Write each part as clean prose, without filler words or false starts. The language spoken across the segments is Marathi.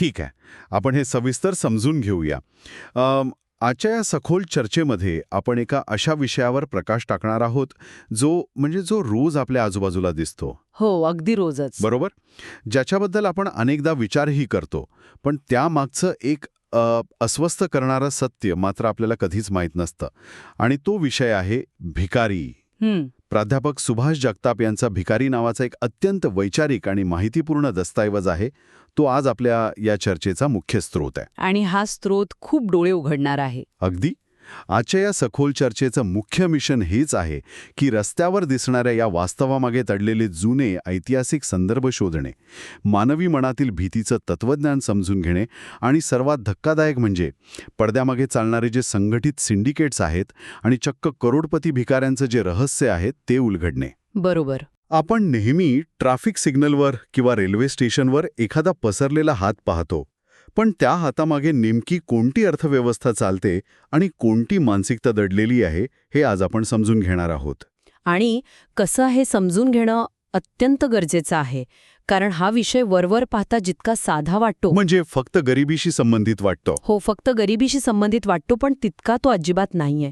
ठीक आहे, आपण हे सविस्तर समजून घेऊया. आजच्या या सखोल चर्चेमध्ये आपण एका अशा विषयावर प्रकाश टाकणार आहोत जो रोज आपल्या आजूबाजूला दिसतो. हो, अगदी रोजच. बरोबर, ज्याच्याबद्दल आपण अनेकदा विचारही करतो, पण त्यामागचं एक अस्वस्थ करणारं सत्य मात्र आपल्याला कधीच माहीत नसतं. आणि तो विषय आहे भिकारी. प्राध्यापक सुभाष जगताप यांचा भिकारी नावाचा एक अत्यंत वैचारिक आणि माहितीपूर्ण दस्तऐवज आहे. तो आज आपल्या या चर्चेचा मुख्य स्रोत आहे. आणि हा स्रोत खूप डोळे उघडणार आहे. अगदी. आजच्या या सखोल चर्चेचं मुख्य मिशन हेच आहे की रस्त्यावर दिसणाऱ्या या वास्तवामागे दडलेले जुने ऐतिहासिक संदर्भ शोधणे, मानवी मनातील भीतीचं तत्वज्ञान समजून घेणे आणि सर्वात धक्कादायक म्हणजे पडद्यामागे चालणारे जे संघटित सिंडिकेट्स आहेत आणि चक्क करोडपती भिकाऱ्यांचं जे रहस्य आहे ते उलगडणे. बरोबर. आपण नेहमी ट्रॅफिक सिग्नलवर किंवा रेल्वे स्टेशनवर एखादा पसरलेला हात पाहतो, पण त्या हातामागे नेमकी कोणती अर्थव्यवस्था चालते आणि कोणती मानसिकता दडलेली आहे हे आज आपण समजून घेणार आहोत. आणि कसं हे समजून घेणं अत्यंत गरजेचं आहे, कारण हा विषय वरवर पाहता जितका साधा वाटतो, म्हणजे फक्त गरिबीशी संबंधित वाटतो. हो, फक्त गरिबीशी संबंधित वाटतो, पण तितका तो अजिबात नाहीये.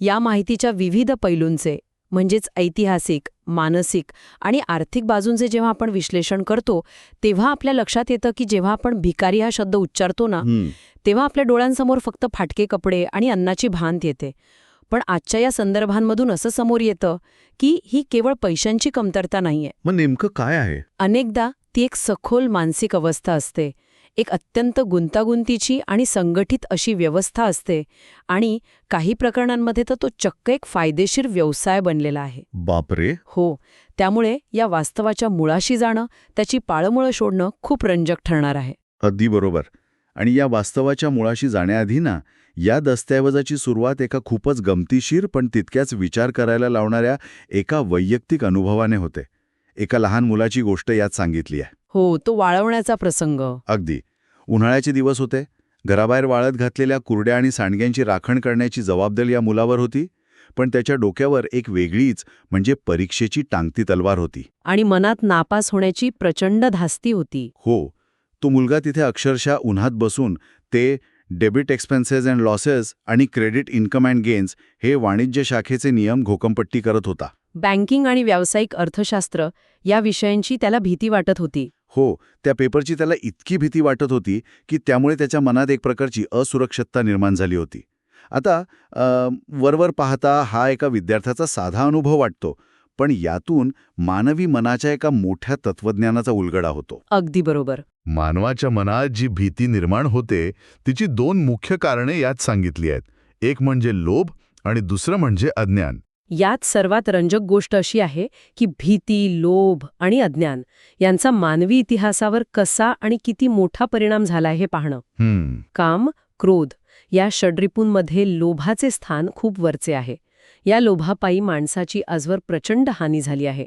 या माहितीच्या विविध पैलूंचे म्हणजेच ऐतिहासिक, मानसिक आणि आर्थिक बाजूंचे जेव्हा आपण विश्लेषण करतो, तेव्हा आपल्या लक्षात येतं की जेव्हा आपण भिकारी हा शब्द उच्चारतो ना, तेव्हा आपल्या डोळ्यांसमोर फक्त फाटके कपडे आणि अन्नाची भांत येते. पण आजच्या या संदर्भांमधून असं समोर येतं की ही केवळ पैशांची कमतरता नाहीये. मग नेमकं काय आहे? अनेकदा ती एक सखोल मानसिक अवस्था असते, एक अत्यंत गुंतागुंतीची आणि संघटित अशी व्यवस्था असते, आणि काही प्रकरणांमध्ये तर तो चक्क एक फायदेशीर व्यवसाय बनलेला आहे. बापरे. हो, त्यामुळे या वास्तवाच्या मुळाशी जाणं, त्याची पाळंमुळं शोधणं खूप रंजक ठरणार आहे. अगदी बरोबर. आणि या वास्तवाच्या मुळाशी जाण्याआधी ना, या दस्तऐवजाची सुरुवात एका खूपच गमतीशीर पण तितक्याच विचार करायला लावणाऱ्या एका वैयक्तिक अनुभवाने होते. एका लहान मुलाची गोष्ट यात सांगितली आहे. हो, तो वाळवण्याचा प्रसंग. अगदी. उन्हाळ्याचे दिवस होते. घराबाहेर वाळत घातलेल्या कुरड्या आणि सांडग्यांची राखण करण्याची जबाबदारी या मुलावर होती. पण त्याच्या डोक्यावर एक वेगळीच म्हणजे परीक्षेची टांगती तलवार होती. आणि मनात नापास होण्याची प्रचंड धास्ती होती. हो, तो मुलगा तिथे अक्षरशः उन्हात बसून ते डेबिट एक्सपेन्सेस अँड लॉसेस आणि क्रेडिट इन्कम अँड गेन्स हे वाणिज्य शाखेचे नियम घोकंपट्टी करत होता. बँकिंग आणि व्यावसायिक अर्थशास्त्र या विषयांची त्याला भीती वाटत होती. हो, त्या पेपरची त्याला इतकी भीती वाटत होती की त्यामुळे त्याच्या मनात एक प्रकारची असुरक्षितता निर्माण झाली होती. आता वरवर पाहता हा एका विद्यार्थ्याचा साधा अनुभव वाटतो, पण यातून मानवी मनाच्या एका मोठ्या तत्वज्ञानाचा उलगडा होतो. अगदी बरोबर. मानवाच्या मनात जी भीती निर्माण होते तिची दोन मुख्य कारणे यात सांगितली आहेत. एक म्हणजे लोभ आणि दुसरं म्हणजे अज्ञान. यात सर्वात रंजक गोष्ट अशी आहे की भीती, लोभ आणि अज्ञान यांचा मानवी इतिहासावर कसा आणि किती मोठा परिणाम झाला हे पाहणं. काम, क्रोध या षड्रिपूंमध्ये लोभाचे स्थान खूप वरचे आहे. या लोभापायी माणसाची आजवर प्रचंड हानी झाली आहे.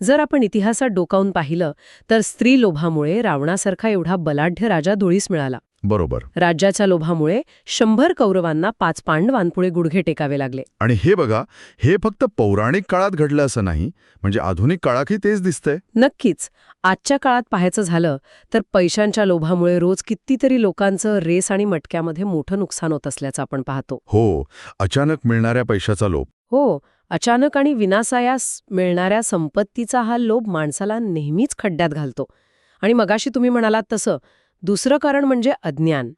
जर आपण इतिहासात डोकावून पाहिलं तर स्त्री लोभामुळे रावणासारखा एवढा बलाढ्य राजा धुळीस मिळाला. बरोबर. राज्याच्या लोभामुळे 100 कौरवांना 5 पांडवांपुढे गुडघे टेकावे लागले. आणि हे बघा, हे फक्त पौराणिक काळात घडलं असं नाही, म्हणजे आधुनिक काळातही तेच दिसतंय. नक्कीच. आजच्या काळात पाहायचं झालं तर पैशांच्या लोभामुळे रोज कितीतरी लोकांचं रेस आणि मटक्यामध्ये मोठं नुकसान होत असल्याचं आपण पाहतो. हो, अचानक मिळणाऱ्या पैशाचा लोभ. हो, अचानक आणि विनासायास मिळणाऱ्या संपत्तीचा हा लोभ माणसाला नेहमीच खड्ड्यात घालतो. आणि मगाशी तुम्ही म्हणालात तसं दुसरं कारण म्हणजे अज्ञान.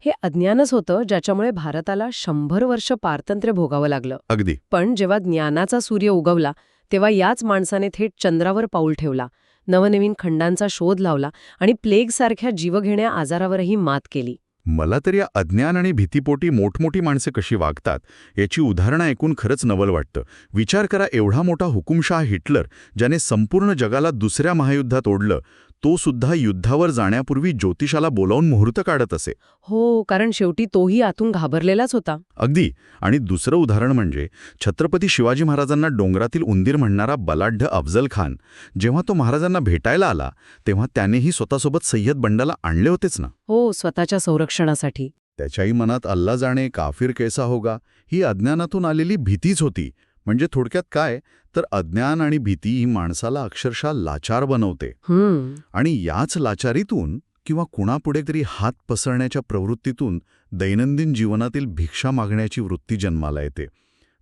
हे अज्ञानच होतं ज्याच्यामुळे भारताला 100 वर्ष पारतंत्र्य भोगावं लागलं. अगदी. पण जेव्हा ज्ञानाचा सूर्य उगवला तेव्हा याच माणसाने थेट चंद्रावर पाऊल ठेवला, नवनवीन खंडांचा शोध लावला आणि प्लेगसारख्या जीवघेण्या आजारावरही मात केली. मला तर या अज्ञान आणि भीतीपोटी मोठमोठी माणसे कशी वागतात याची उदाहरणं ऐकून खरंच नवल वाटतं. विचार करा, एवढा मोठा हुकुमशाह हिटलर, ज्याने संपूर्ण जगाला दुसऱ्या महायुद्धात ओढलं, तो सुद्धा युद्धावर जाण्यापूर्वी ज्योतिषाला बोलावून मुहूर्त काढत असे. हो, कारण शेवटी तोही आतून घाबरलेलाच होता. अगदी. आणि दुसरं उदाहरण म्हणजे छत्रपती शिवाजी महाराजांना डोंगरातील उंदीर म्हणणारा बलाढ्य अफजल खान, जेव्हा तो महाराजांना भेटायला आला तेव्हा त्यानेही स्वतःसोबत सय्यद बंडाला आणले होतेच ना. हो, स्वतःच्या संरक्षणासाठी. त्याच्याही मनात अल्ला जाणे काफिर कैसा होगा ही अज्ञानातून आलेली भीतीच होती. म्हणजे थोडक्यात काय तर अज्ञान आणि भीती ही माणसाला अक्षरशः लाचार बनवते. आणि याच लाचारीतून किंवा कुणापुढे तरी हात पसरण्याच्या प्रवृत्तीतून दैनंदिन जीवनातील भिक्षा मागण्याची वृत्ती जन्माला येते.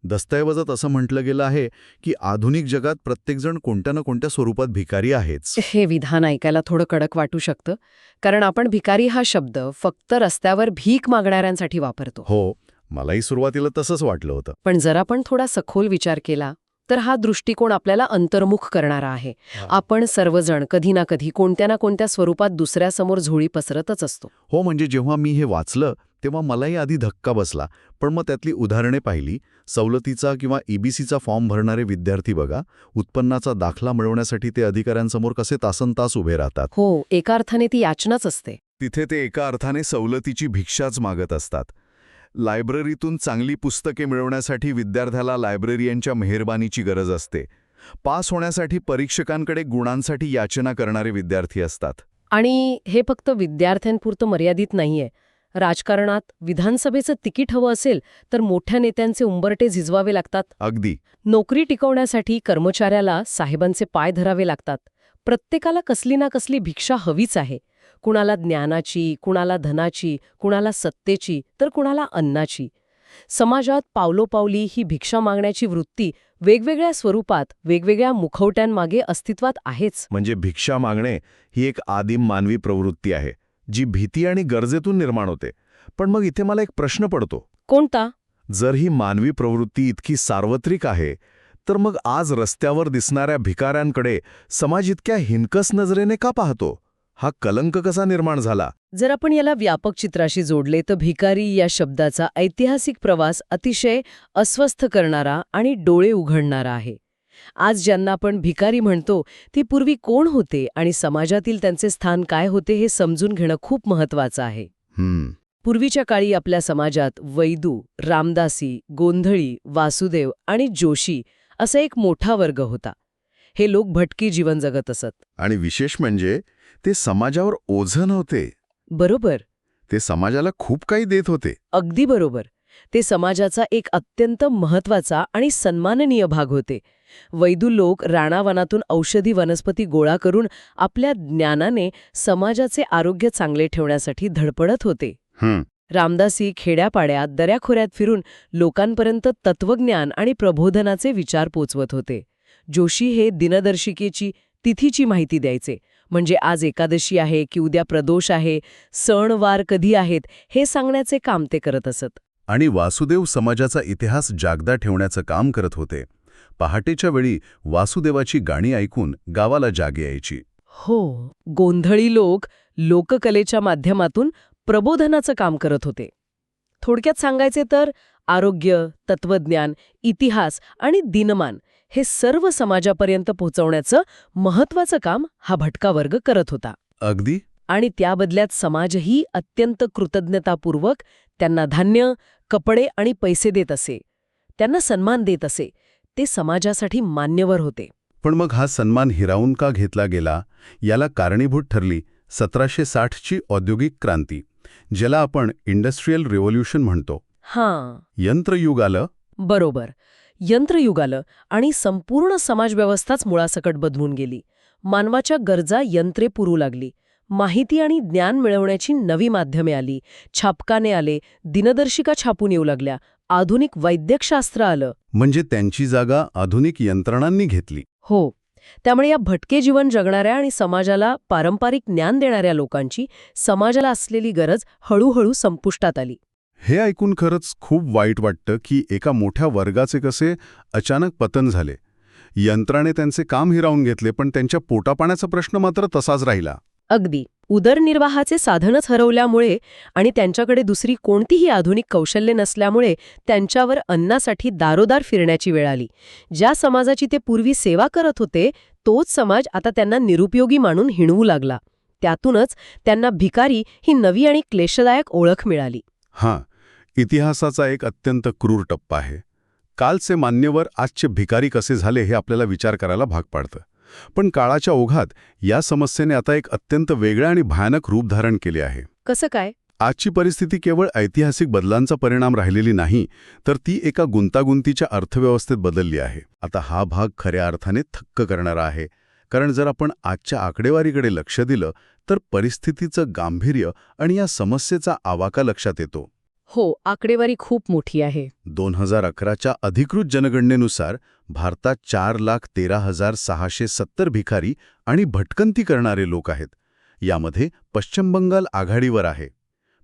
दस्तऐवजात असं म्हटलं गेलं आहे की आधुनिक जगात प्रत्येकजण कोणत्या ना कोणत्या स्वरूपात भिकारी आहेच. हे विधान ऐकायला थोडं कडक वाटू शकतं, कारण आपण भिकारी हा शब्द फक्त रस्त्यावर भीक मागणाऱ्यांसाठी वापरतो. हो, मलाही सुरुवातीला तसंच वाटलं होतं. पण जर आपण थोडा सखोल विचार केला तर हा दृष्टिकोन आपल्याला अंतर्मुख करणारा आहे. आपण सर्वजण कधी ना कधी कोणत्या ना कोणत्या स्वरूपात दुसऱ्यासमोर झोळी पसरतच असतो. हो, म्हणजे जेव्हा मी हे वाचलं तेव्हा मलाही आधी धक्का बसला, पण मग त्यातली उदाहरणे पाहिली. सवलतीचा किंवा EBCचा फॉर्म भरणारे विद्यार्थी बघा, उत्पन्नाचा दाखला मिळवण्यासाठी ते अधिकाऱ्यांसमोर कसे तासनतास उभे राहतात. हो, एका अर्थाने ती याचनाच असते. तिथे ते एका अर्थाने सवलतीची भिक्षाच मागत असतात. लायब्ररीतून चांगली पुस्तके मिळवण्यासाठी विद्यार्थ्याला लायब्ररियनच्या मेहरबानीची गरज असते. पास होण्यासाठी परीक्षकांकडे गुणांसाठी याचना करणारे विद्यार्थी असतात. आणि हे फक्त विद्यार्थ्यांपुरतं मर्यादित नाहीये. राजकारणात विधानसभेचं तिकीट हवं असेल तर मोठ्या नेत्यांचे उंबरटे झिजवावे लागतात. अगदी. नोकरी टिकवण्यासाठी कर्मचाऱ्याला साहेबांचे पाय धरावे लागतात. प्रत्येकाला कसली ना कसली भिक्षा हवीच आहे. कुणाला ज्ञानाची, कुणाला धनाची, कुणाला सत्तेची, तर कुणाला अन्नाची. समाजात पावलोपावली ही भिक्षा मागण्याची वृत्ती वेगवेगळ्या स्वरूपात, वेगवेगळ्या मुखवट्यांमागे अस्तित्वात आहेच. म्हणजे भिक्षा मागणे ही एक आदिम मानवी प्रवृत्ती आहे, जी भीती आणि गरजेतून निर्माण होते. पण मग इथे मला एक प्रश्न पडतो. कोणता? जर ही मानवी प्रवृत्ती इतकी सार्वत्रिक आहे, तर मग आज रस्त्यावर दिसणाऱ्या भिकाऱ्यांकडे समाज इतक्या हिणकस नजरेने का पाहतो? हा कलंक कसा निर्माण झाला? जर आपण याला व्यापक चित्राशी जोडले तर भिकारी या शब्दाचा ऐतिहासिक प्रवास अतिशय अस्वस्थ करणारा आणि डोळे उघडणारा आहे. आज ज्यांना आपण भिकारी म्हणतो ती पूर्वी कोण होते आणि समाजातील त्यांचे स्थान काय होते हे समजून घेणं खूप महत्वाचं आहे. पूर्वीच्या काळी आपल्या समाजात वैदू, रामदासी, गोंधळी, वासुदेव आणि जोशी असा एक मोठा वर्ग होता. हे लोक भटकी जीवन जगत असत. आणि विशेष म्हणजे ते समाजावर ओझं नव्हते. बरोबर. ते समाजाला खूप काही देत होते. अगदी बरोबर. ते समाजाचा एक अत्यंत महत्वाचा आणि सन्माननीय भाग होते. वैदू लोक राणावनातून औषधी वनस्पती गोळा करून आपल्या ज्ञानाने समाजाचे आरोग्य चांगले ठेवण्यासाठी धडपडत होते. रामदासी खेड्यापाड्यात, दऱ्याखोऱ्यात फिरून लोकांपर्यंत तत्वज्ञान आणि प्रबोधनाचे विचार पोचवत होते. जोशी हे दिनदर्शिकेची, तिथीची माहिती द्यायचे. म्हणजे आज एकादशी आहे की उद्या प्रदोष आहे, सणवार कधी आहेत हे सांगण्याचे काम ते करत असत. आणि वासुदेव समाजाचा इतिहास जागदा ठेवण्याचं काम करत होते. पहाटेच्या वेळी वासुदेवाची गाणी ऐकून गावाला जाग यायची. हो, गोंधळी लोक लोककलेच्या माध्यमातून प्रबोधनाचं काम करत होते. थोडक्यात सांगायचे तर आरोग्य, तत्वज्ञान, इतिहास आणि दिनमान हे सर्व समाजापर्यंत पोहोचवण्याचं महत्वाचं काम हा भटका वर्ग करत होता. अगदी. आणि त्या बदल्यात समाजही अत्यंत कृतज्ञतापूर्वक त्यांना धान्य, कपडे आणि पैसे देत असे. त्यांना सन्मान देत असे. ते समाजासाठी मान्यवर होते. पण मग हा सन्मान हिरावून का घेतला गेला? याला कारणीभूत ठरली 1760ची औद्योगिक क्रांती, ज्याला आपण इंडस्ट्रियल रिव्होल्यूशन म्हणतो. यंत्रयुग आलं. बरोबर. यंत्रयुग आलं आणि संपूर्ण समाजव्यवस्थाच मुळासकट बदलून गेली. मानवाच्या गरजा यंत्रे पुरवू लागली. माहिती आणि ज्ञान मिळवण्याची नवी माध्यमे आली. छापखाने आले, दिनदर्शिका छापून येऊ लागल्या, आधुनिक वैद्यकशास्त्र आलं. म्हणजे त्यांची जागा आधुनिक यंत्रणांनी घेतली. हो. त्यामुळे या भटके जीवन जगणाऱ्या आणि समाजाला पारंपरिक ज्ञान देणाऱ्या लोकांची समाजाला असलेली गरज हळूहळू संपुष्टात आली. हे ऐकून खरंच खूप वाईट वाटतं की एका मोठ्या वर्गाचे कसे अचानक पतन झाले. यंत्राने त्यांचे काम हिरावून घेतले, पण त्यांच्या पोटापाण्याचा प्रश्न मात्र तसाच राहिला. अगदी. उदरनिर्वाहाचे साधनच हरवल्यामुळे आणि त्यांच्याकडे दुसरी कोणतीही आधुनिक कौशल्ये नसल्यामुळे त्यांच्यावर अन्नासाठी दारोदार फिरण्याची वेळ आली. ज्या समाजाची ते पूर्वी सेवा करत होते तोच समाज आता त्यांना निरुपयोगी मानून हिणवू लागला. त्यातूनच त्यांना भिकारी ही नवी आणि क्लेशदायक ओळख मिळाली. इतिहासाचा एक अत्यंत क्रूर टप्पा आहे. कालचे मान्यवर आजचे भिकारी कसे झाले हे आपल्याला विचार करायला भाग पाडतं. पण काळाच्या ओघात या समस्येने आता एक अत्यंत वेगळं आणि भयानक रूप धारण केले आहे. कसं काय? आजची परिस्थिती केवळ ऐतिहासिक बदलांचा परिणाम राहिलेली नाही, तर ती एका गुंतागुंतीच्या अर्थव्यवस्थेत बदलली आहे. आता हा भाग खऱ्या अर्थाने थक्क करणारा आहे. कारण जर आपण आजच्या आकडेवारीकडे लक्ष दिलं तर परिस्थितीचं गांभीर्य आणि या समस्येचा आवाका लक्षात येतो. हो, आकडेवारी खूप मोठी आहे. 2011च्या अधिकृत जनगणनेनुसार भारतात 4,13,670 भिकारी आणि भटकंती करणारे लोक आहेत. यामध्ये पश्चिम बंगाल आघाडीवर आहे.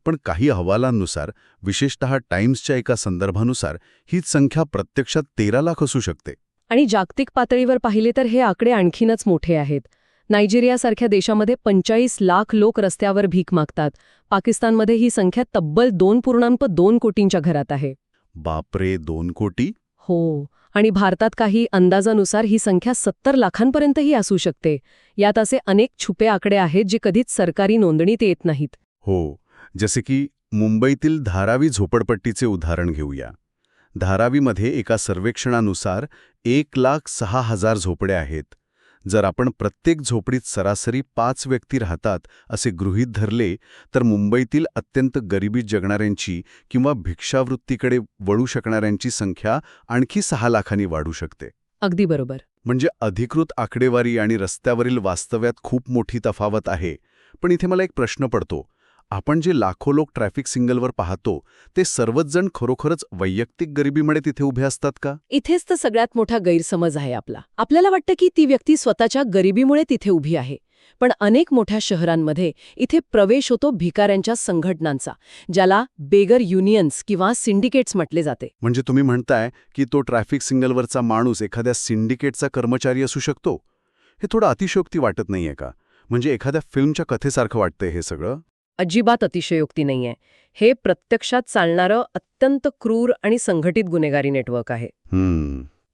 पण काही अहवालांनुसार, विशेषतः टाइम्सच्या एका संदर्भानुसार, हीच संख्या प्रत्यक्षात 13 लाख असू शकते. आणि जागतिक पातळीवर पाहिले तर हे आकडे आणखीनच मोठे आहेत. नायजेरियासारख्या देशामध्ये 45 लाख लोक रस्त्यावर भीक मागतात. पाकिस्तानमध्ये ही संख्या तब्बल 2.2 कोटींच्या घरात आहे. बापरे, 2 कोटी? हो, आणि भारतात काही अंदाजानुसार ही संख्या 70 लाखांपर्यंतही असू शकते. यात असे अनेक छुपे आकडे आहेत जे कधीच सरकारी नोंदणीत येत नाहीत. हो, जसे की मुंबईतील धारावी झोपडपट्टीचे उदाहरण घेऊया. धारावीमध्ये एका सर्वेक्षणानुसार 1,06,000 झोपड्या आहेत. जर आपण प्रत्येक झोपडीत सरासरी 5 व्यक्ती राहतात असे गृहीत धरले तर मुंबईतील अत्यंत गरिबीत जगणाऱ्यांची किंवा भिक्षावृत्तीकडे वळू शकणाऱ्यांची संख्या आणखी 6 लाखांनी वाढू शकते. अगदी बरोबर. म्हणजे अधिकृत आकडेवारी आणि रस्त्यावरील वास्तव्यात खूप मोठी तफावत आहे. पण इथे मला एक प्रश्न पडतो. आपण जे लाखो लोक ट्रॅफिक सिग्नलवर पाहतो ते सर्वच जण खरोखरच वैयक्तिक गरिबीमुळे तिथे उभे असतात का? इथेच तर सगळ्यात मोठा गैरसमज आहे आपला. आपल्याला वाटतं की ती व्यक्ती स्वतःच्या गरिबीमुळे तिथे उभी आहे. पण अनेक मोठ्या शहरांमध्ये इथे प्रवेश होतो भिकाऱ्यांच्या संघटनांचा, ज्याला बेगर युनियन्स किंवा सिंडिकेट्स म्हटले जाते. म्हणजे तुम्ही म्हणताय की तो ट्रॅफिक सिग्नलवरचा माणूस एखाद्या सिंडिकेटचा कर्मचारी असू शकतो? हे थोडं अतिशयोक्ती वाटत नाहीये का? म्हणजे एखाद्या फिल्मच्या कथेसारखं वाटतंय हे सगळं? अजिबात अतिशयोक्ती नाहीये. हे प्रत्यक्षात चालणारं अत्यंत क्रूर आणि संघटित गुन्हेगारी नेटवर्क आहे.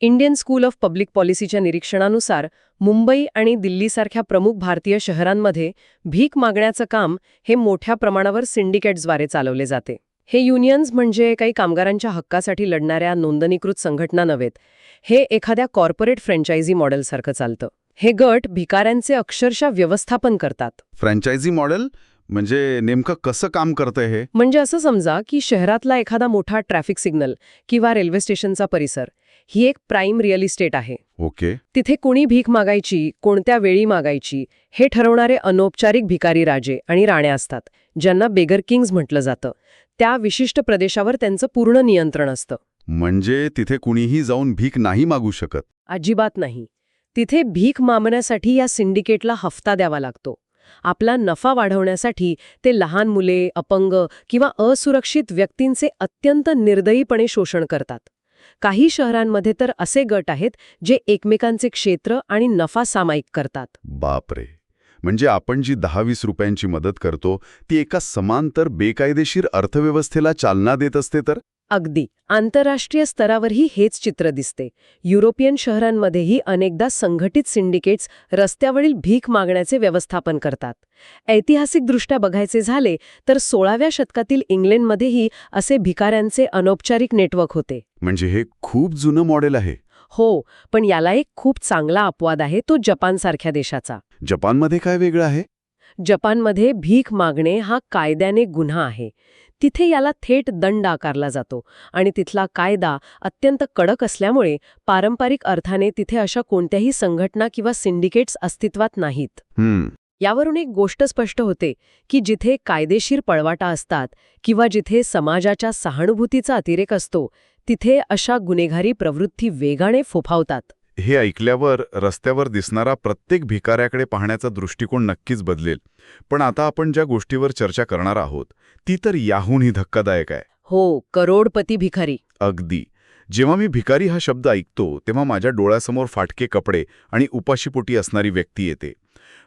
इंडियन स्कूल ऑफ पब्लिक पॉलिसीच्या निरीक्षणानुसार मुंबई आणि दिल्लीसारख्या प्रमुख भारतीय शहरांमध्ये भीक मागण्याचं काम हे मोठ्या प्रमाणावर सिंडिकेट्सद्वारे चालवले जाते. हे युनियन्स म्हणजे काही कामगारांच्या हक्कासाठी लढणाऱ्या नोंदणीकृत संघटना नव्हेत. हे एखाद्या कॉर्पोरेट फ्रँचायझी मॉडेलसारखं चालतं. हे गट भिकाऱ्यांचे अक्षरशः व्यवस्थापन करतात. फ्रँचायझी मॉडेल म्हणजे नेमकं कसं काम करतंय हे? म्हणजे असं समजा की शहरातला एखादा मोठा ट्रॅफिक सिग्नल किंवा रेल्वे स्टेशनचा परिसर ही एक प्राईम रिअल इस्टेट आहे. ओके. तिथे कोणी भीक मागायची, कोणत्या वेळी मागायची हे ठरवणारे अनौपचारिक भिकारी राजे आणि राण्या असतात, ज्यांना बेगर किंग्ज म्हटलं जातं. त्या विशिष्ट प्रदेशावर त्यांचं पूर्ण नियंत्रण असतं. म्हणजे तिथे कुणीही जाऊन भीक नाही मागू शकत? अजिबात नाही. तिथे भीक मागण्यासाठी या सिंडिकेटला हफ्ता द्यावा लागतो. आपला नफा वाढवण्यासाठी ते लहान मुले, अपंग किंवा असुरक्षित व्यक्तींचे अत्यंत निर्दयीपणे शोषण करतात. काही शहरांमध्ये तर असे गट आहेत जे एकमेकांचे क्षेत्र आणि नफा सामायिक करतात. बापरे. म्हणजे आपण जी 10-20 रुपयांची मदत करतो ती एका समांतर बेकायदेशीर अर्थव्यवस्थेला चालना देत असते तर? अगदी. आंतरराष्ट्रीय स्तरावरही हेच चित्र दिसते. युरोपियन शहरांमध्येही अनेकदा संघटित सिंडिकेट्स रस्त्यावरील भीक मागण्याचे व्यवस्थापन करतात. ऐतिहासिकदृष्ट्या बघायचे झाले तर 16व्या शतकातील इंग्लंडमध्येही असे भिकाऱ्यांचे अनौपचारिक नेटवर्क होते. म्हणजे हे खूप जुनं मॉडेल आहे. हो, पण याला एक खूप चांगला अपवाद आहे, तो जपानसारख्या देशाचा. जपानमध्ये काय वेगळं आहे? जपानमध्ये भीक मागणे हा कायद्याने गुन्हा आहे. तिथे याला थेट दंड आकारला जातो आणि तिथला कायदा अत्यंत कडक असल्यामुळे पारंपरिक अर्थाने तिथे अशा कोणत्याही संघटना किंवा सिंडिकेट्स अस्तित्वात नाहीत. यावरून एक गोष्ट स्पष्ट होते की जिथे कायदेशीर पळवाटा असतात किंवा जिथे समाजाच्या सहानुभूतीचा अतिरेक असतो तिथे अशा गुन्हेगारी प्रवृत्ती वेगाने फोफावतात. हे ऐकल्यावर रस्त्यावर दिसणारा प्रत्येक भिकाऱ्याकडे पाहण्याचा दृष्टिकोन नक्कीच बदलेल. पण आता आपण ज्या गोष्टीवर चर्चा करणार आहोत ती तर याहूनही धक्कादायक आहे. हो, करोडपती भिकारी. अगदी. जेव्हा मी भिकारी हा शब्द ऐकतो तेव्हा माझ्या डोळ्यासमोर फाटके कपडे आणि उपाशीपोटी असणारी व्यक्ती येते.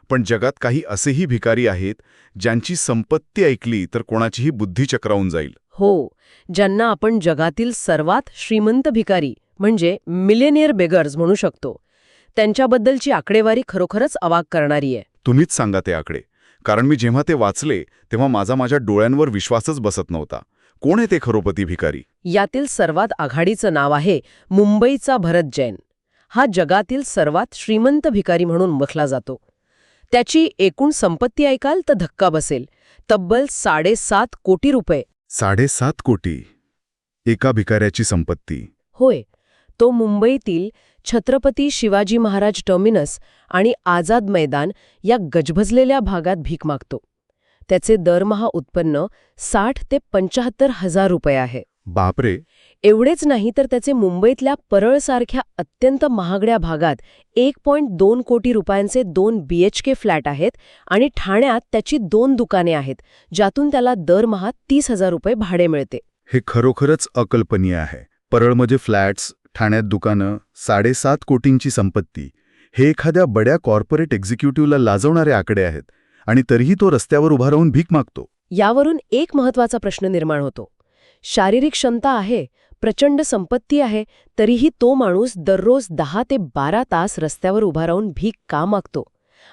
पण जगात काही असेही भिकारी आहेत ज्यांची संपत्ती ऐकली तर कोणाचीही बुद्धी चक्रावून जाईल. हो, ज्यांना आपण जगातील सर्वात श्रीमंत भिकारी म्हणजे मिलेनियर बेगर्स म्हणू शकतो. त्यांच्याबद्दलची आकडेवारी खरोखरच अवाक करणारी आहे. तुम्हीच सांगा ते आकडे. कारण मी जेव्हा ते वाचले तेव्हा माझ्या डोळ्यांवर विश्वासच बसत नव्हता. कोण आहे ते खरोपती भिकारी? यातील सर्वात आघाडीचं नाव आहे मुंबईचा भरत जैन. हा जगातील सर्वात श्रीमंत भिकारी म्हणून ओळखला जातो. त्याची एकूण संपत्ती ऐकाल तर धक्का बसेल. तब्बल 7.5 कोटी रुपये. 7.5 कोटी एका भिकाऱ्याची संपत्ती. होय, तो मुंबईतील छत्रपती शिवाजी महाराज टर्मिनस आणि आझाद मैदान या गजबजलेल्या भागात भीक मागतो. त्याचे दरमहा उत्पन्न 60 ते 75 हजार रुपये आहे. बापरे. एवढेच नाही तर त्याचे मुंबईतल्या परळसारख्या अत्यंत महागड्या भागात 1.2 कोटी रुपयांचे 2 BHK फ्लॅट आहेत आणि ठाण्यात त्याची 2 दुकाने आहेत, ज्यातून त्याला दरमहा 30,000 रुपये भाडे मिळते. हे खरोखरच अकल्पनीय आहे. परळमध्ये फ्लॅट्स, ठाण्यात दुकानं, 7.5 कोटींची संपत्ती. हे एखाद्या बड्या कॉर्पोरेट एक्झिक्युटिव्हला लाजवणारे आकडे आहेत. आणि तरीही तो रस्त्यावर उभा राहून भीक मागतो. यावरून एक महत्त्वाचा प्रश्न निर्माण होतो. शारीरिक क्षमता आहे, प्रचंड संपत्ती आहे, तरीही तो माणूस दररोज 10 ते 12 तास रस्त्यावर उभा राहून भीक का मागतो?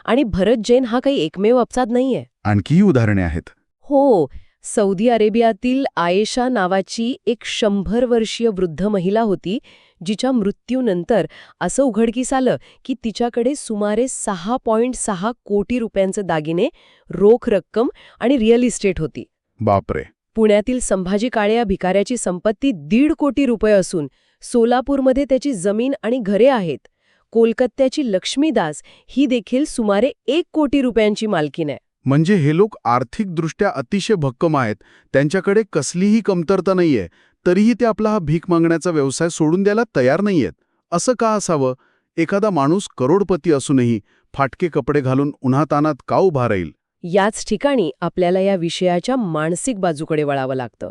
आणि भरत जैन हा काही एकमेव अपवाद नाहीये. आणखीही उदाहरणे आहेत. हो, सौदी अरेबियातील आयेशा नावाची एक 100 वर्षीय वृद्ध महिला होती, जिच्या मृत्यूनंतर असं उघडकीस आलं की तिच्याकडे सुमारे 6.6 कोटी रुपयांचे दागिने, रोख रक्कम आणि रिअल इस्टेट होती. बापरे. पुण्यातील संभाजी काळे या भिकाऱ्याची संपत्ती 1.5 कोटी रुपये असून सोलापूरमध्ये त्याची जमीन आणि घरे आहेत. कोलकात्याची लक्ष्मीदास ही देखील सुमारे 1 कोटी रुपयांची मालकीण आहे. म्हणजे हे लोक आर्थिकदृष्ट्या अतिशय भक्कम आहेत, त्यांच्याकडे कसलीही कमतरता नाहीये, तरीही ते आपला हा भीक मागण्याचा व्यवसाय सोडून द्यायला तयार नाहीयेत. असं का असावं? एखादा माणूस करोडपती असूनही फाटके कपडे घालून उन्हातानात का उभा राहील? याच ठिकाणी आपल्याला या विषयाच्या मानसिक बाजूकडे वळावं लागतं.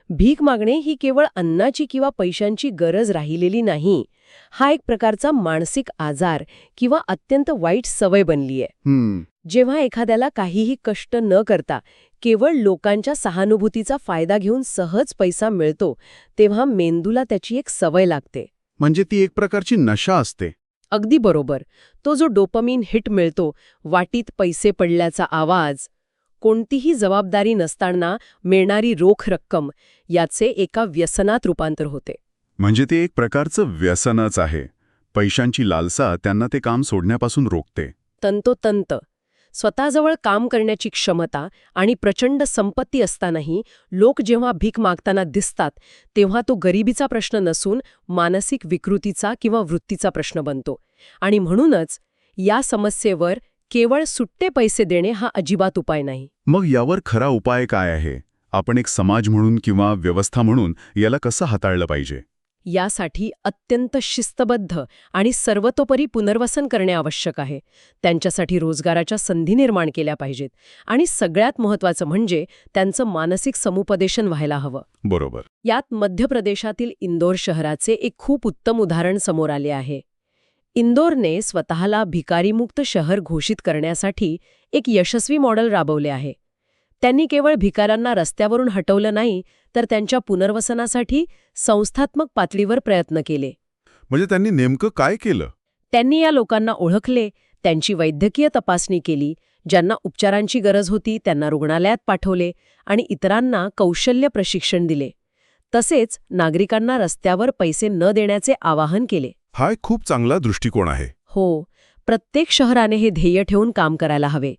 भीक मागणे ही केवळ अन्नाची किंवा पैशांची गरज राहिलेली नाही. हा एक प्रकारचा मानसिक आजार किंवा अत्यंत वाईट सवय बनलीय. जेव्हा एखाद्याला काहीही कष्ट न करता केवळ लोकांच्या सहानुभूतीचा फायदा घेऊन सहज पैसा मिळतो, तेव्हा मेंदूला त्याची एक सवय लागते. म्हणजे ती एक प्रकारची नशा असते. अगदी बरोबर. तो जो डोपामिन हिट मिळतो, वाटीत पैसे पडल्याचा आवाज, कोणतीही जबाबदारी नसताना मिळणारी रोख रक्कम, याचे एका व्यसनात रूपांतर होते. म्हणजे ते एक प्रकारचं व्यसनच आहे. पैशांची लालसा त्यांना ते काम सोडण्यापासून रोखते. तंतोतंत. स्वतःजवळ काम करण्याची क्षमता आणि प्रचंड संपत्ती असतानाही लोक जेव्हा भीक मागताना दिसतात, तेव्हा तो गरिबीचा प्रश्न नसून मानसिक विकृतीचा किंवा वृत्तीचा प्रश्न बनतो. आणि म्हणूनच या समस्येवर केवळ सुट्टे पैसे देणे हा अजिबात उपाय नाही. मग यावर खरा उपाय काय आहे? आपण एक समाज म्हणून किंवा व्यवस्था म्हणून याला कसं हाताळलं पाहिजे? यासाठी अत्यंत शिस्तबद्ध आणि सर्वतोपरी पुनर्वसन करणे आवश्यक आहे. त्यांच्यासाठी रोजगाराच्या संधी निर्माण केल्या पाहिजेत आणि सगळ्यात महत्त्वाचं म्हणजे त्यांचं मानसिक समुपदेशन व्हायला हवं. बरोबर. यात मध्य प्रदेशातील इंदोर शहराचे एक खूप उत्तम उदाहरण समोर आले आहे. इंदोरने स्वतःला भिकारीमुक्त शहर घोषित करण्यासाठी एक यशस्वी मॉडेल राबवले आहे. त्यांनी केवळ भिकाऱ्यांना रस्त्यावरून हटवलं नाही, तर त्यांच्या पुनर्वसनासाठी संस्थात्मक पातळीवर प्रयत्न केले. म्हणजे त्यांनी नेमकं काय केलं? त्यांनी या लोकांना ओळखले, त्यांची वैद्यकीय तपासणी केली, ज्यांना उपचारांची गरज होती त्यांना रुग्णालयात पाठवले आणि इतरांना कौशल्य प्रशिक्षण दिले. तसेच नागरिकांना रस्त्यावर पैसे न देण्याचे आवाहन केले. हा एक खूप चांगला दृष्टिकोन आहे. हो, प्रत्येक शहराने हे ध्येय ठेवून काम करायला हवे.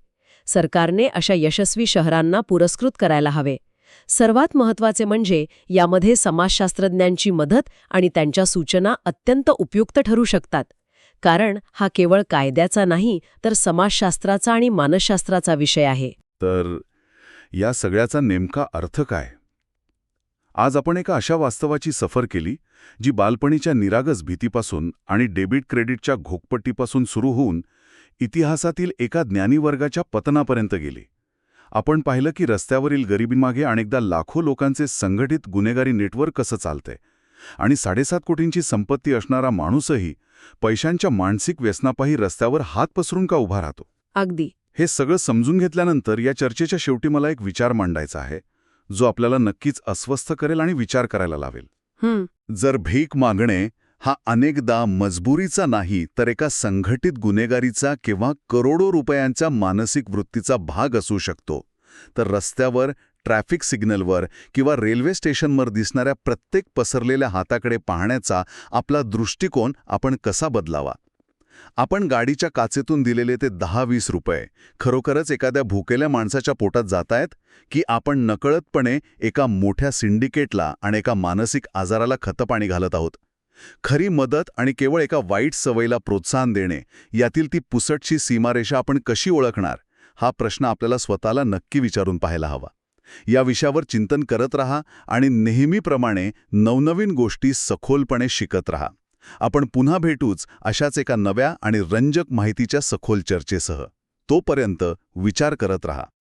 सरकारने अशा यशस्वी शहरांना पुरस्कृत करायला हवे. सर्वात महत्त्वाचे म्हणजे यामध्ये समाजशास्त्रज्ञांची मदत आणि त्यांच्या सूचना अत्यंत उपयुक्त ठरू शकतात. कारण हा केवळ कायद्याचा नाही, तर समाजशास्त्राचा आणि मानसशास्त्राचा विषय आहे. तर या सगळ्याचा नेमका अर्थ काय? आज आपण एका अशा वास्तवाची सफर केली, जी बालपणीच्या निरागस भीतीपासून आणि डेबिट क्रेडिटच्या घोकपट्टीपासून सुरू होऊन इतिहासातील एका ज्ञानीवर्गाच्या पतनापर्यंत गेली. आपण पाहिलं की रस्त्यावरील गरिबीमागे अनेकदा लाखो लोकांचे संघटित गुन्हेगारी नेटवर्क कसं चालतंय आणि 7.5 कोटींची संपत्ती असणारा माणूसही पैशांच्या मानसिक व्यसनापायी रस्त्यावर हात पसरून का उभा राहतो. अगदी. हे सगळं समजून घेतल्यानंतर या चर्चेच्या शेवटी मला एक विचार मांडायचा आहे, जो आपल्याला नक्कीच अस्वस्थ करेल आणि विचार करायला लावेल. जर भीक मागणे हा अनेकदा मजबुरीचा नाही, तर एका संघटित गुन्हेगारीचा किंवा करोडो रुपयांच्या मानसिक वृत्तीचा भाग असू शकतो, तर रस्त्यावर, ट्रॅफिक सिग्नलवर किंवा रेल्वे स्टेशनवर दिसणाऱ्या प्रत्येक पसरलेल्या हाताकडे पाहण्याचा आपला दृष्टिकोन आपण कसा बदलावा? आपण गाडीच्या काचेतून दिलेले ते 10-20 रुपये खरोखरच एखाद्या भुकेल्या माणसाच्या पोटात जातायत, की आपण नकळतपणे एका मोठ्या सिंडिकेटला आणि एका मानसिक आजाराला खतपाणी घालत आहोत? खरी मदत आणि केवळ एका वाईट सवयीला प्रोत्साहन देणे यातील ती पुसटशी सीमारेषा आपण कशी ओळखणार हा प्रश्न आपल्याला स्वतःला नक्की विचारून पाहायला हवा. या विषयावर चिंतन करत रहा आणि नेहमीप्रमाणे नवनवीन गोष्टी सखोलपणे शिकत रहा. आपण पुन्हा भेटूच अशाच एका नव्या आणि रंजक माहितीच्या सखोल चर्चेसह. तोपर्यंत विचार करत रहा.